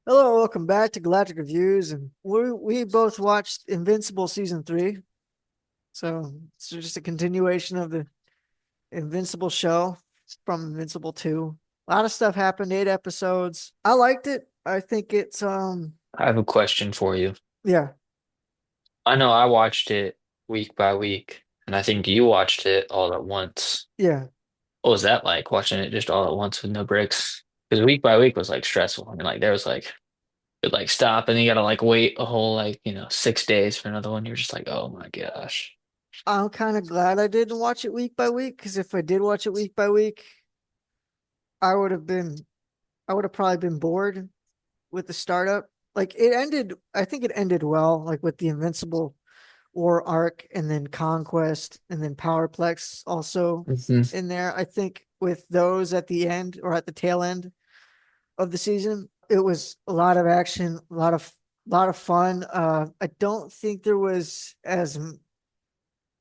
Hello, welcome back to Galactic Reviews, and we both watched Invincible season 3. So it's just a continuation of the Invincible show from Invincible 2. A lot of stuff happened, 8 episodes. I liked it. I think it's I have a question for you. yeah, I know I watched it week by week, and I think you watched it all at once. yeah. What was that like, watching it just all at once with no breaks? Because week by week was like stressful. I mean, like there was like you'd like stop and you gotta like wait a whole 6 days for another one. You're just like, oh my gosh. I'm kind of glad I didn't watch it week by week, because if I did watch it week by week, I would have been I would have probably been bored with the startup. Like it ended, I think it ended well, like with the Invincible War Arc and then Conquest and then Powerplex also Hmm. in there. I think with those at the end or at the tail end of the season, it was a lot of action, a lot of fun. I don't think there was as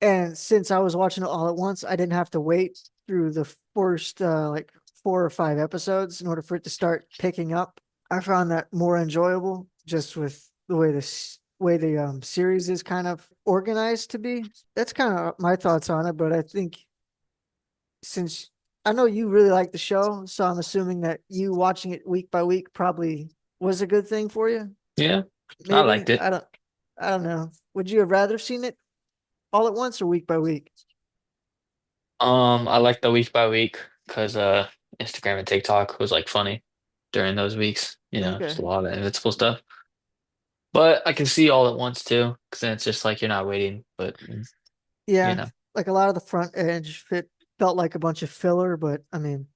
and since I was watching it all at once, I didn't have to wait through the first like 4 or 5 episodes in order for it to start picking up. I found that more enjoyable just with the way the series is kind of organized to be. That's kind of my thoughts on it, but I think since I know you really like the show, so I'm assuming that you watching it week by week probably was a good thing for you. Yeah, I Maybe liked it. I don't know. Would you have rather seen it all at once or week by week? I liked the week by week because Instagram and TikTok was like funny during those weeks. Okay. Just a lot of invincible stuff. But I can see all at once too, because then it's just like you're not waiting, but you Yeah, know. like a lot of the front edge fit felt like a bunch of filler, but I mean,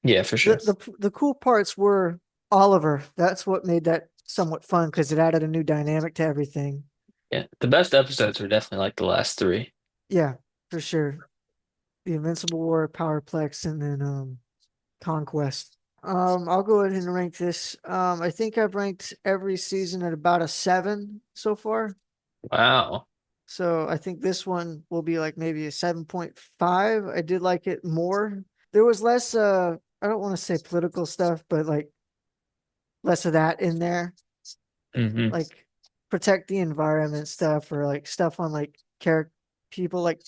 Yeah, for sure. the cool parts were Oliver. That's what made that somewhat fun because it added a new dynamic to everything. Yeah. The best episodes were definitely like the last three. Yeah, for sure. The Invincible War, Powerplex, and then Conquest. I'll go ahead and rank this. I think I've ranked every season at about a 7 so far. Wow. So I think this one will be like maybe a 7.5. I did like it more. There was less I don't want to say political stuff, but like less of that in there. Hmm. Like protect the environment stuff or like stuff on like character people like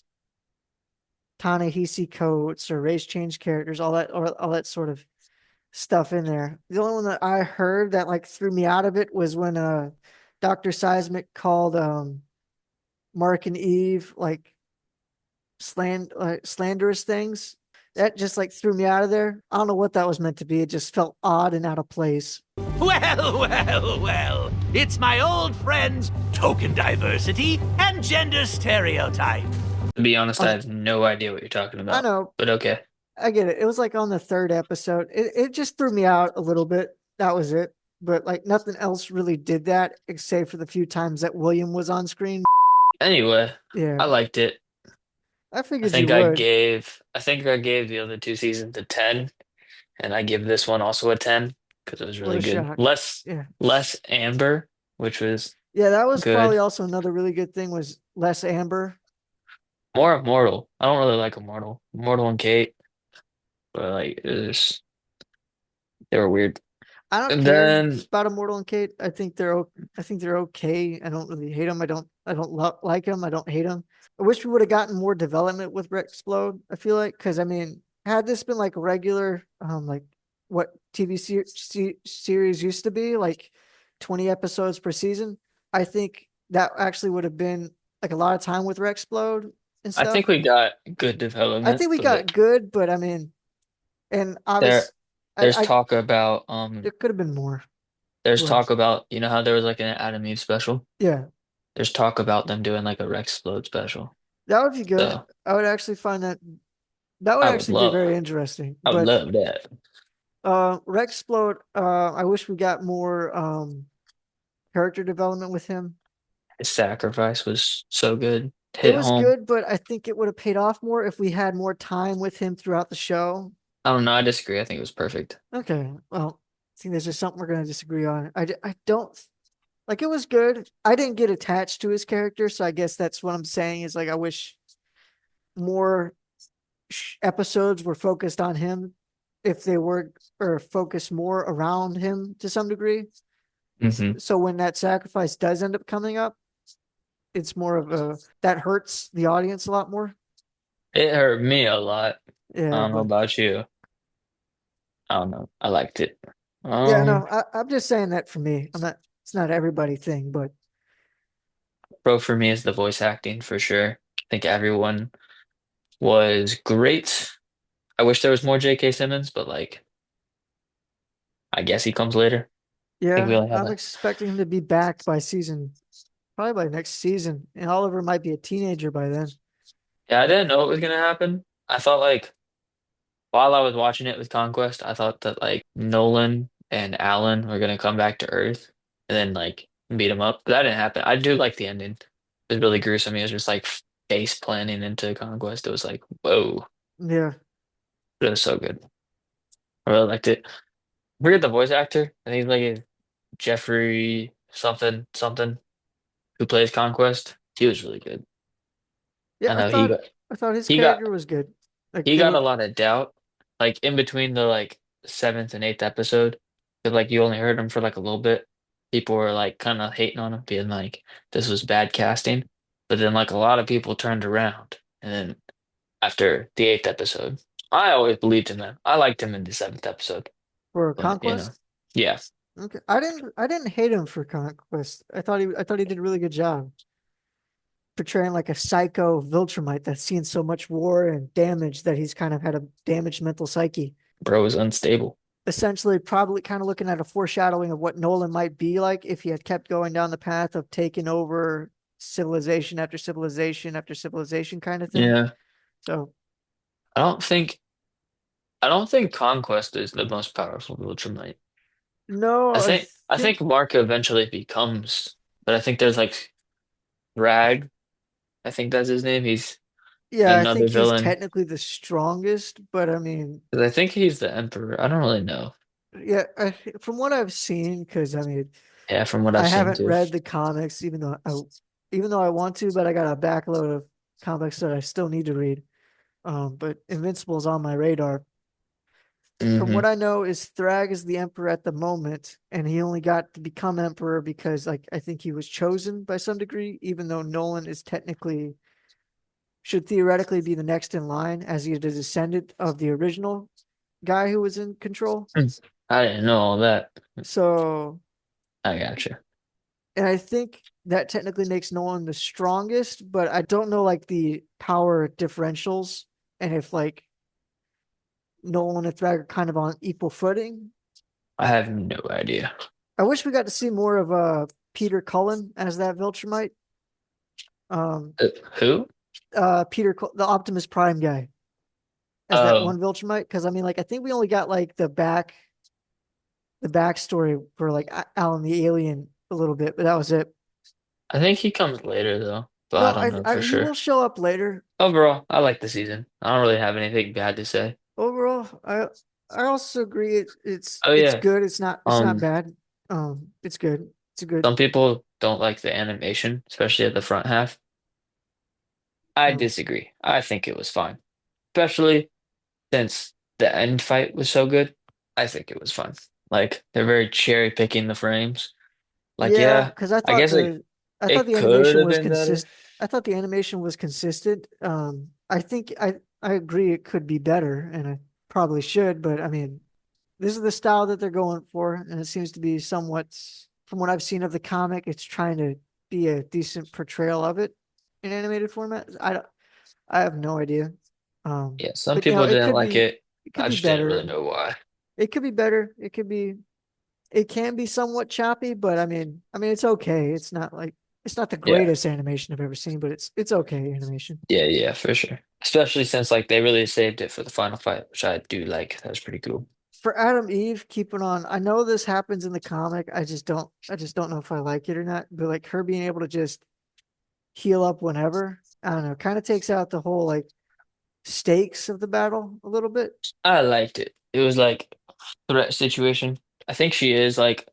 Ta-Nehisi Coates or race change characters, all that sort of stuff in there. The only one that I heard that like threw me out of it was when Dr. Seismic called Mark and Eve like slanderous things. That just like threw me out of there. I don't know what that was meant to be. It just felt odd and out of place. Well. It's my old friends, token diversity and gender stereotype. To be honest, I Um, have no idea what you're talking I about, know, but okay. I get it. It was like on the third episode. It just threw me out a little bit. That was it. But like nothing else really did that except for the few times that William was on screen. Anyway, Yeah, I liked it. I figured you would. I think I gave the other two seasons a 10, and I give this one also a 10 because it was What really a good. shock. Yeah. Less Amber, which was Yeah, that was probably good. also another really good thing was less Amber. More Immortal. I don't really like Immortal. Immortal and Kate, but like it was, they were weird. I don't And care then about Immortal and Kate. I think they're okay. I don't really hate them. I don't like them. I don't hate them. I wish we would have gotten more development with Explode. I feel like because I mean, had this been like a regular like what series used to be, like 20 episodes per season, I think that actually would have been like a lot of time with Explode and I think stuff. we got good I development, think we but got good, but I mean, and there obvious there's I talk about there could have been more. there's Go ahead. talk about how there was like an Adam Eve special. Yeah. There's talk about them doing like a Rexplode special. That would be good. So I would actually find that would actually be very interesting. I would But love that. Rexplode, I wish we got more character development with him. His sacrifice was so good. It Hit was home. good, but I think it would have paid off more if we had more time with him throughout the show. I don't know. I disagree. I think it was perfect. Okay, well, I think there's just something we're gonna disagree on. I don't like it was good. I didn't get attached to his character, so I guess that's what I'm saying is like I wish more episodes were focused on him if they were or focus more around him to some degree. Hmm. So when that sacrifice does end up coming up, it's more of a that hurts the audience a lot more. It hurt me a lot. I Yeah, don't know but about you. I don't know. I liked it. yeah, Um, no, I'm just saying that for me. I'm not. It's not everybody thing, but Pro for me is the voice acting for sure. I think everyone was great. I wish there was more J.K. Simmons, but like, I guess he comes later. I think we yeah, only have I'm a. expecting him to be back by season, probably by next season, and Oliver might be a teenager by then. Yeah, I didn't know it was gonna happen. I thought like while I was watching it with Conquest, I thought that like Nolan and Alan were gonna come back to Earth and then like beat him up. But that didn't happen. I do like the ending. It was really gruesome. It was just like face planning into Conquest. It was like, whoa. Yeah, It was so good. I really liked it. I forget the voice actor. I think it's like Jeffrey something something who plays Conquest. He was really good. yeah. I know he got I thought his he got character was good. Like he they got a were lot of doubt, like in between the like seventh and eighth episode, because like you only heard him for like a little bit. People were like kind of hating on him, being like this was bad casting. But then like a lot of people turned around, and then after the eighth episode, I always believed in him. I liked him in the seventh episode, for but Conquest. yeah, Okay, I didn't hate him for Conquest. I thought he did a really good job portraying like a psycho Viltrumite that's seen so much war and damage that he's kind of had a damaged mental psyche. bro was unstable. Essentially, probably kind of looking at a foreshadowing of what Nolan might be like if he had kept going down the path of taking over civilization after civilization after civilization kind of thing. Yeah, So, I don't think I don't think Conquest is the most powerful Ultramite. no, I I think, think Mark eventually becomes, but I think there's like Rag. I think that's his name. He's yeah, I another think he's villain. technically the strongest, but I mean, 'Cause I think he's the Emperor. I don't really know. yeah, from what I've seen, because I mean, Yeah, from what I I've seen haven't too. read the comics, even though I want to, but I got a backload of comics that I still need to read. But Invincible is on my radar. From Hmm. what I know, is Thrag is the emperor at the moment, and he only got to become emperor because, like, I think he was chosen by some degree, even though Nolan is technically should theoretically be the next in line, as he is a descendant of the original guy who was in control. I didn't know all that. So, I gotcha. and I think that technically makes Nolan the strongest, but I don't know like the power differentials and if like Nolan and Thrag are kind of on equal footing. I have no idea. I wish we got to see more of Peter Cullen as that Viltrumite. Um Who? The Optimus Prime guy as that Oh, one Viltrumite. Because I mean, like I think we only got like the backstory for like Alan the alien a little bit, but that was it. I think he comes later though, but I No, don't know I for he sure. will show up later. Overall, I like the season. I don't really have anything bad to say. Overall, I also agree Oh it's yeah. good. It's not Um, bad. It's good. It's a good. some people don't like the animation, especially at the front half. I Um, disagree. I think it was fine, especially since the end fight was so good. I think it was fun. Like they're very cherry picking the frames. Like yeah, yeah, because I guess like I thought it the could animation have was been better. consist. I thought the animation was consistent. I think I agree it could be better, and I probably should. But I mean, this is the style that they're going for, and it seems to be somewhat, from what I've seen of the comic, it's trying to be a decent portrayal of it in animated format. I have no idea. Yeah, some But you know, people didn't like it. it could I be just didn't really better. know why. It could be better. It can be somewhat choppy, but I mean, it's okay. It's not the Yeah. greatest animation I've ever seen, but it's okay animation. Yeah, yeah, for sure. Especially since like they really saved it for the final fight, which I do like. That was pretty cool. For Adam Eve, keeping on, I know this happens in the comic. I just don't know if I like it or not. But like her being able to just heal up whenever, I don't know, kind of takes out the whole like stakes of the battle a little bit. I liked it. It was like threat situation. I think she is like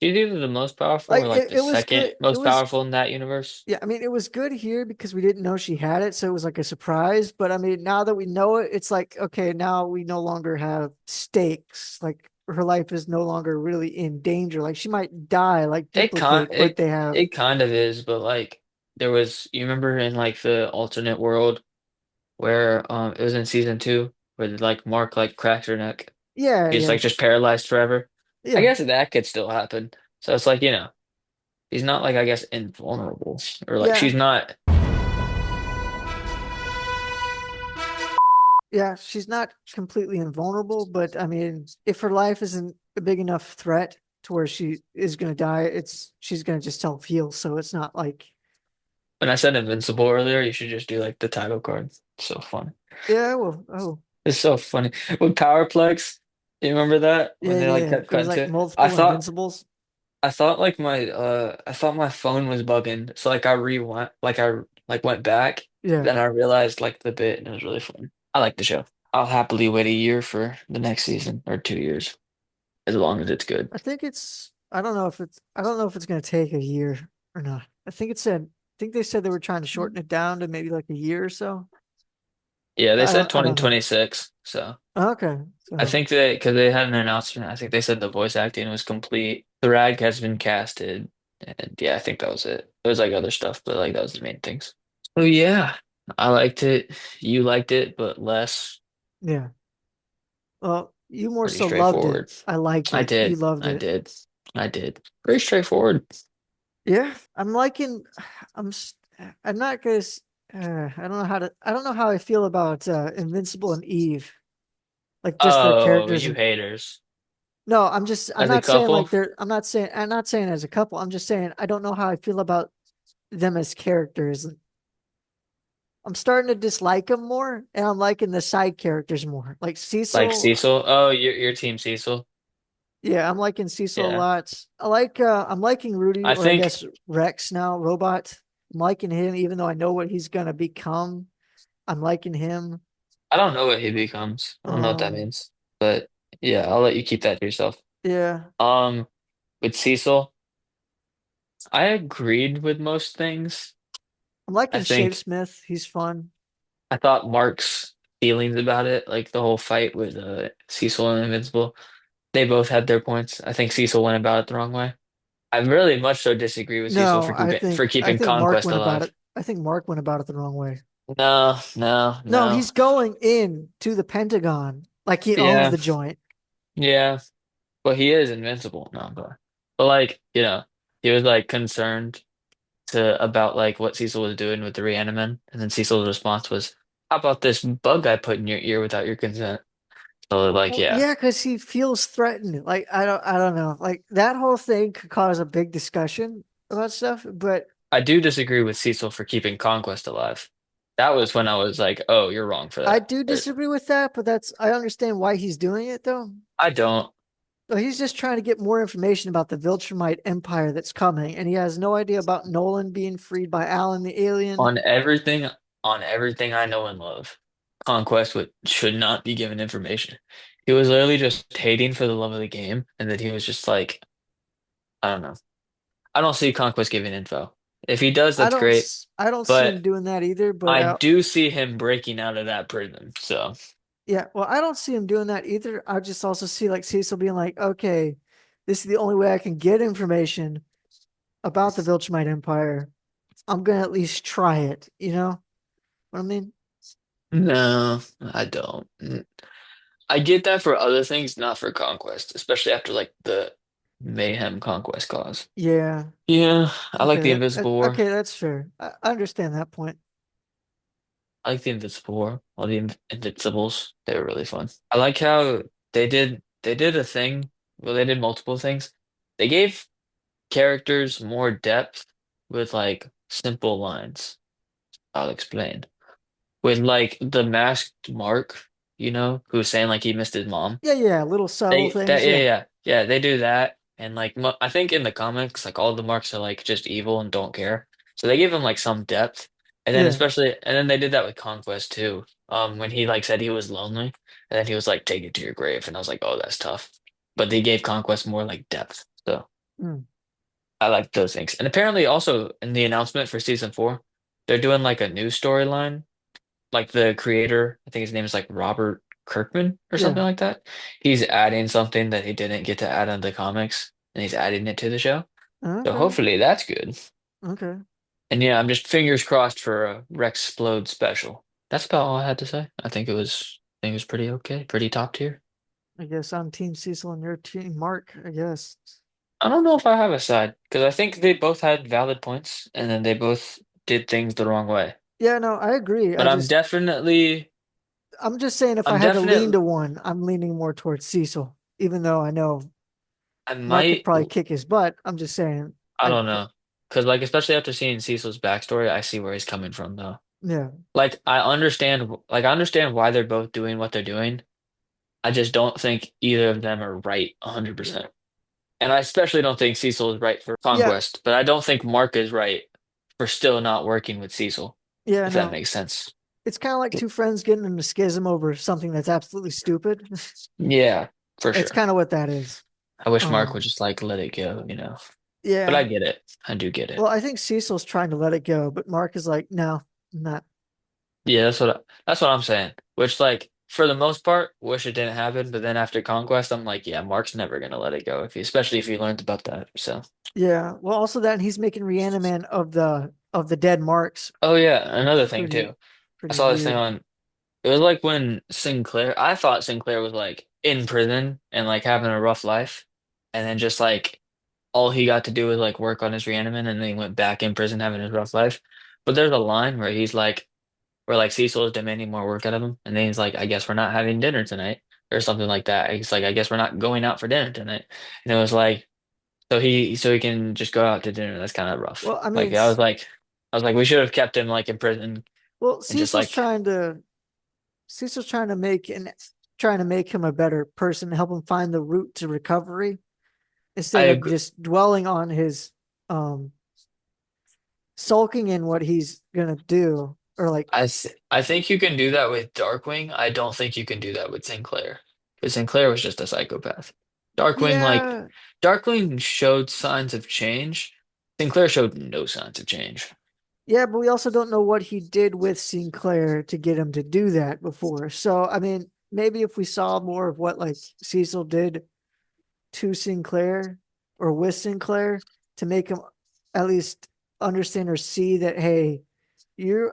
She's either the most powerful Like or like the it was second good. It most was powerful in that universe. Yeah, I mean, it was good here because we didn't know she had it, so it was like a surprise. But I mean, now that we know it, it's like, okay, now we no longer have stakes. Like her life is no longer really in danger. Like she might die, like It kind duplicate, but it they have, it kind of is, but like there was you remember in like the alternate world where it was in season two where like Mark like cracked her neck. yeah, He's yeah, like just paralyzed forever. I yeah, guess that could still happen. So it's like, he's not like I guess invulnerable or like yeah, she's not. yeah. She's not completely invulnerable, but I mean, if her life isn't a big enough threat to where she is gonna die, she's gonna just self heal. So it's not like, When I said invincible earlier, you should just do like the title card. It's so funny. yeah, well, oh, It's so funny. With Powerplex, you remember that when yeah, they like yeah. kept There's cutting to like it? I multiple thought invincibles. I thought like I thought my phone was bugging. So like I rewind like I like went back, Yeah. then I realized like the bit and it was really fun. I like the show. I'll happily wait a year for the next season or 2 years, as long as it's good. I don't know if it's gonna take a year or not. I think they said they were trying to shorten it down to maybe like a year or so. Yeah, they said I don't know. 2026. So Okay. I So think because they had an announcement, I think they said the voice acting was complete. The rag has been casted. And yeah, I think that was it. There was like other stuff, but like that was the main things. Oh yeah, I liked it. You liked it, but less. yeah. Well, you more Pretty so loved it. straightforward. I liked I it. You did. loved I it. did. I did. Pretty straightforward. Yeah. I'm liking I'm not gonna I don't know how I feel about Invincible and Eve. Like just their Oh, characters you and haters. no, I'm As a not saying couple, like I'm not saying as a couple. I'm just saying I don't know how I feel about them as characters. I'm starting to dislike them more, and I'm liking the side characters more. Like like Cecil, Cecil. Oh, your team Cecil. yeah, I'm liking Cecil a Yeah. lot. I'm liking Rudy, I or I think guess Rex now, Robot. I'm liking him, even though I know what he's gonna become. I'm liking him. I don't know what he becomes. I don't know what that Um, means. But yeah, I'll let you keep that to yourself. yeah, Um, with Cecil, I agreed with most things. I'm I liking think Smith. He's fun. I thought Mark's feelings about it, like the whole fight with Cecil and Invincible, they both had their points. I think Cecil went about it the wrong way. I really much so disagree with Cecil No, for I keeping think Mark Conquest went about it. alive. I think Mark went about it the wrong way. No, no, No, no. he's going in to the Pentagon like he owns Yeah, the joint. yeah. But he is invincible. No, but like, he was like concerned to about like what Cecil was doing with the Reaniman, and then Cecil's response was, "How about this bug I put in your ear without your consent?" So like, Well, yeah, yeah, because he feels threatened. Like I don't know. Like that whole thing could cause a big discussion about stuff. But I do disagree with Cecil for keeping Conquest alive. That was when I was like, "Oh, you're wrong for I that." do disagree with that. But I understand why he's doing it though. I don't. So he's just trying to get more information about the Viltrumite Empire that's coming, and he has no idea about Nolan being freed by Alan the alien. On everything, on everything I know and love, Conquest should not be given information. He was literally just hating for the love of the game, and that he was just like, I don't know. I don't see Conquest giving info. If he does, that's great. I don't see him But doing that either. But I do see him breaking out of that prison. So yeah, well, I don't see him doing that either. I just also see like Cecil being like, okay, this is the only way I can get information about the Viltrumite Empire. I'm gonna at least try it. You know what I mean? no, I don't. I get that for other things, not for Conquest, especially after like the Mayhem Conquest cause. Yeah. Yeah, I like the Invisible War. Okay. That's fair. I understand that point. I like the Invincible War. All the Invincibles, they were really fun. I like how they did a thing. Well, they did multiple things. They gave characters more depth with like simple lines. I'll explain. With like the masked Mark, who's saying like he missed his mom. Yeah, yeah. Little subtle things. Yeah, Yeah, yeah, yeah. They do that, and like I think in the comics, like all the marks are like just evil and don't care. So they give him like some depth, and then yeah. they did that with Conquest too. When he like said he was lonely, and then he was like, "Take it to your grave," and I was like, "Oh, that's tough." But they gave Conquest more like depth. So. Mm. I like those things. And apparently also in the announcement for season 4, they're doing like a new storyline. Like the creator, I think his name is like Robert Kirkman or something Yeah. like that. He's adding something that he didn't get to add on the comics, and he's adding it to the show. So Okay. hopefully that's good. Okay. And yeah, I'm just fingers crossed for a Rex Explode special. That's about all I had to say. I think it was pretty okay, pretty top tier. I guess I'm Team Cecil and you're Team Mark, I guess. I don't know if I have a side because I think they both had valid points and then they both did things the wrong way. Yeah, no, I agree. But I'm just saying if I I'm had to lean definitely, to one, I'm leaning more towards Cecil, even though I know I Mark could might, probably kick his butt. I'm just saying, I don't know. Because like especially after seeing Cecil's backstory, I see where he's coming from though. yeah, I understand why they're both doing what they're doing. I just don't think either of them are right 100%. And I especially don't think Cecil is right for yeah, Conquest, but I don't think Mark is right for still not working with Cecil, yeah, if that no. makes sense. It's kind of like two friends getting in a schism over something that's absolutely stupid. Yeah, for It's sure. kind of what that is. I wish Mark would Um, just like let it go. But I yeah. get it. I do get Well, it. I think Cecil's trying to let it go, but Mark is like, no, I'm not. Yeah, that's what I'm saying. Which like for the most part, wish it didn't happen, but then after Conquest, I'm like, yeah, Mark's never gonna let it go especially if he learned about that. So, Yeah. Well, also that and he's making Reaniman of the dead Marks oh yeah, another thing pretty too. I pretty saw this thing weird. on. It was like when Sinclair, I thought Sinclair was like in prison and like having a rough life. And then just like all he got to do was like work on his reanimate and then he went back in prison having his rough life. But there's a line where where like Cecil is demanding more work out of him. And then he's like, I guess we're not having dinner tonight or something like that. He's like, I guess we're not going out for dinner tonight. And it was like, so he can just go out to dinner. That's kind of rough. Well, I mean, Like, I was like, we should have kept him like in prison well, and just like, Cecil's trying to make him a better person, help him find the route to recovery I instead of agree. just dwelling on his um sulking in what he's gonna do or like I think you can do that with Darkwing. I don't think you can do that with Sinclair. Because Sinclair was just a psychopath. Darkwing, like yeah, Darkwing showed signs of change. Sinclair showed no signs of change. yeah, but we also don't know what he did with Sinclair to get him to do that before. So I mean, maybe if we saw more of what like Cecil did to Sinclair or with Sinclair to make him at least understand or see that, hey,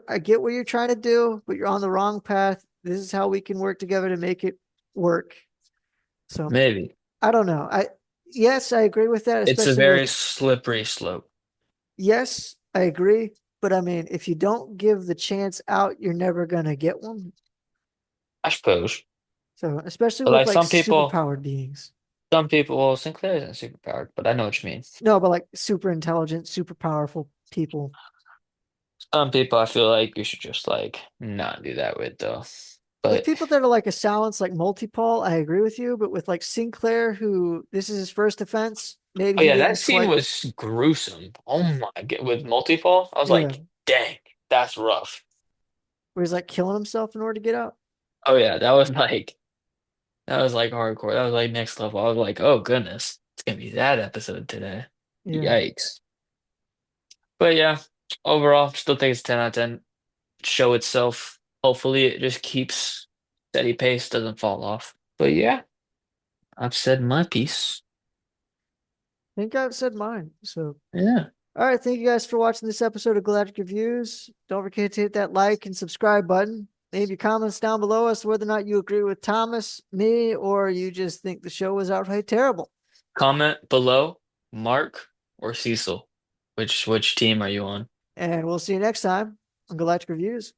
I get what you're trying to do, but you're on the wrong path. This is how we can work together to make it work. So Maybe. I don't know. Yes, I agree with that, It's a especially very with slippery slope, yes, I agree. But I mean, if you don't give the chance out, you're never gonna get one. I suppose. So especially But with like like superpowered beings. well, Sinclair isn't superpowered, but I know what you mean. No, but like super intelligent, super powerful people. Some people I feel like you should just like not do that with though. With But people that are like a silence like multipole, I agree with you. But with like Sinclair, who this is his first offense, maybe oh he yeah, that didn't scene quite. was gruesome. Oh my God, with multi-fall, I was Yeah, like, dang, that's rough. where he's like killing himself in order to get out. Oh yeah, that was like hardcore. That was like next level. I was like, oh goodness, it's gonna be that episode today. Yeah, Yikes. But yeah, overall, still think it's 10 out of 10. Show itself. Hopefully it just keeps steady pace, doesn't fall off. But yeah, I've said my piece. I think I've said mine. So, Yeah. all right, thank you guys for watching this episode of Galactic Reviews. Don't forget to hit that like and subscribe button. Leave your comments down below as to whether or not you agree with Thomas, me, or you just think the show was outright terrible. Comment below, Mark or Cecil. Which team are you on? And we'll see you next time on Galactic Reviews.